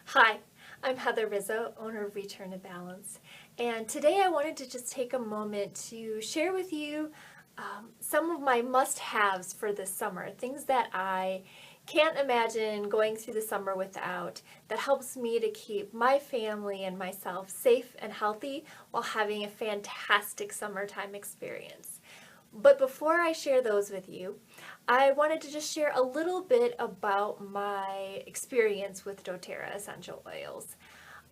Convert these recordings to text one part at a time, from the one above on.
Hi, I'm Heather Rizzo, owner of Return to Balance, and today I wanted to just take a moment to share with you some of my must-haves for this summer, things that I can't imagine going through the summer without, that helps me to keep my family and myself safe and healthy while having a fantastic summertime experience. But before I share those with you, I wanted to just share a little bit about my experience with doTERRA essential oils.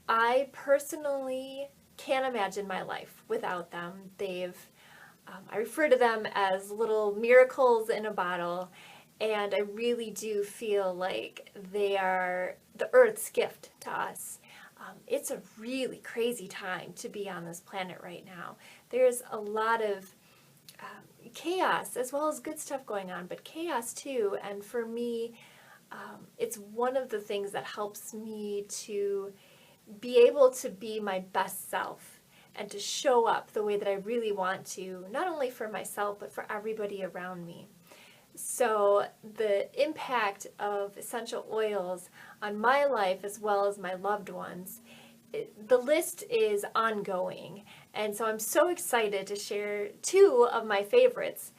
I personally can't imagine my life without them. I refer to them as little miracles in a bottle, and I really do feel like they are the Earth's gift to us. It's a really crazy time to be on this planet right now. There's a lot of chaos as well as good stuff going on, but chaos too. And for me, it's one of the things that helps me to be able to be my best self and to show up the way that I really want to, not only for myself, but for everybody around me. So, the impact of essential oils on my life as well as my loved ones, the list is ongoing. And so, I'm so excited to share two of my favorites,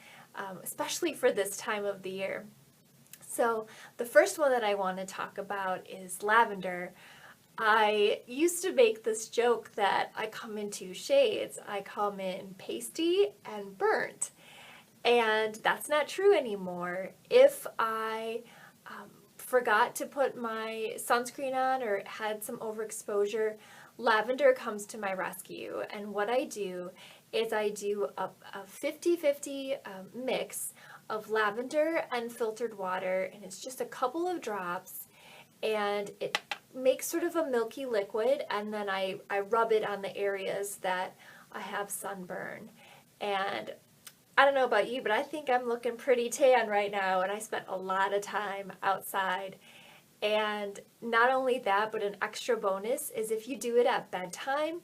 especially for this time of the year. So, the first one that I want to talk about is lavender. I used to make this joke that I come in two shades. I come in pasty and burnt. And that's not true anymore. If I forgot to put my sunscreen on or had some overexposure, lavender comes to my rescue. And what I do is I do a 50-50 mix of lavender and filtered water, and it's just a couple of drops, and it makes sort of a milky liquid, and then I rub it on the areas that I have sunburn. And I don't know about you, but I think I'm looking pretty tan right now, and I spent a lot of time outside. And not only that, but an extra bonus is if you do it at bedtime,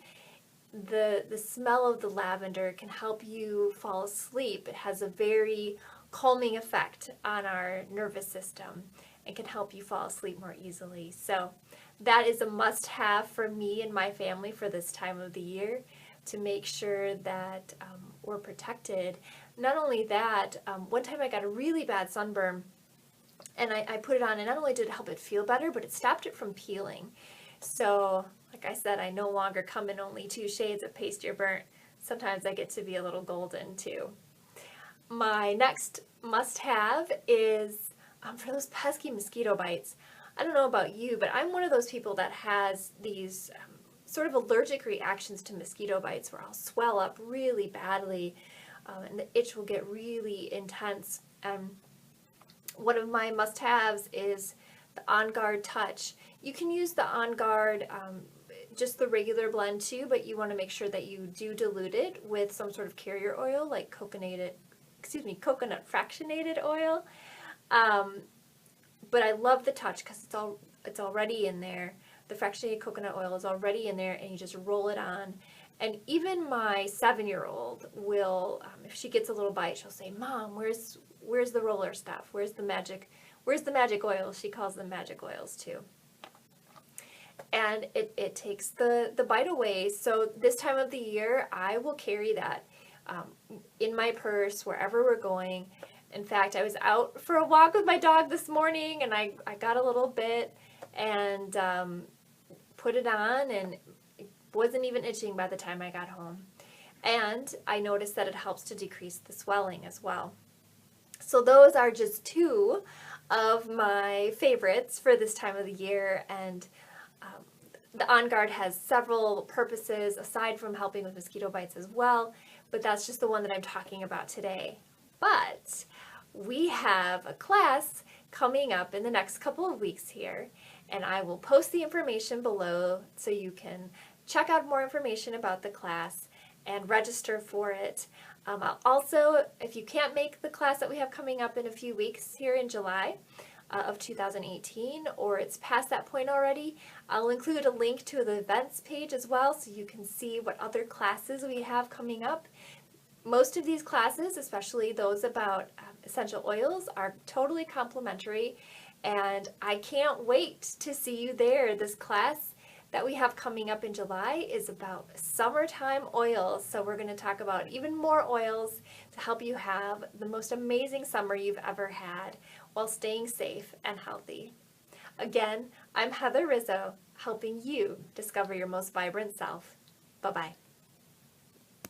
the smell of the lavender can help you fall asleep. It has a very calming effect on our nervous system and can help you fall asleep more easily. So that is a must-have for me and my family for this time of the year to make sure that we're protected. Not only that, one time I got a really bad sunburn and I put it on, and not only did it help it feel better, but it stopped it from peeling. So, like I said, I no longer come in only two shades of pasty or burnt. Sometimes I get to be a little golden too. My next must have is for those pesky mosquito bites. I don't know about you, but I'm one of those people that has these sort of allergic reactions to mosquito bites where I'll swell up really badly, and the itch will get really intense. And one of my must-haves is the On Guard Touch. You can use the On Guard, just the regular blend too, but you want to make sure that you do dilute it with some sort of carrier oil like coconut fractionated oil. Um, but I love the touch because it's already in there. The fractionated coconut oil is already in there, and you just roll it on. And even my 7-year-old will, if she gets a little bite, she'll say, "Mom, where's the roller stuff? Where's the magic oil?" She calls them magic oils too. And it takes the bite away. So this time of the year, I will carry that in my purse wherever we're going. In fact, I was out for a walk with my dog this morning, and I got a little bit and put it on, and it wasn't even itching by the time I got home. And I noticed that it helps to decrease the swelling as well. So those are just two of my favorites for this time of the year, and the On Guard has several purposes aside from helping with mosquito bites as well, but that's just the one that I'm talking about today. But we have a class coming up in the next couple of weeks here, and I will post the information below so you can check out more information about the class and register for it. Also, if you can't make the class that we have coming up in a few weeks here in July of 2018, or it's past that point already, I'll include a link to the events page as well so you can see what other classes we have coming up. Most of these classes, especially those about essential oils, are totally complimentary, And I can't wait to see you there. This class that we have coming up in July is about summertime oils. So we're going to talk about even more oils to help you have the most amazing summer you've ever had while staying safe and healthy. Again, I'm Heather Rizzo, helping you discover your most vibrant self. Bye-bye.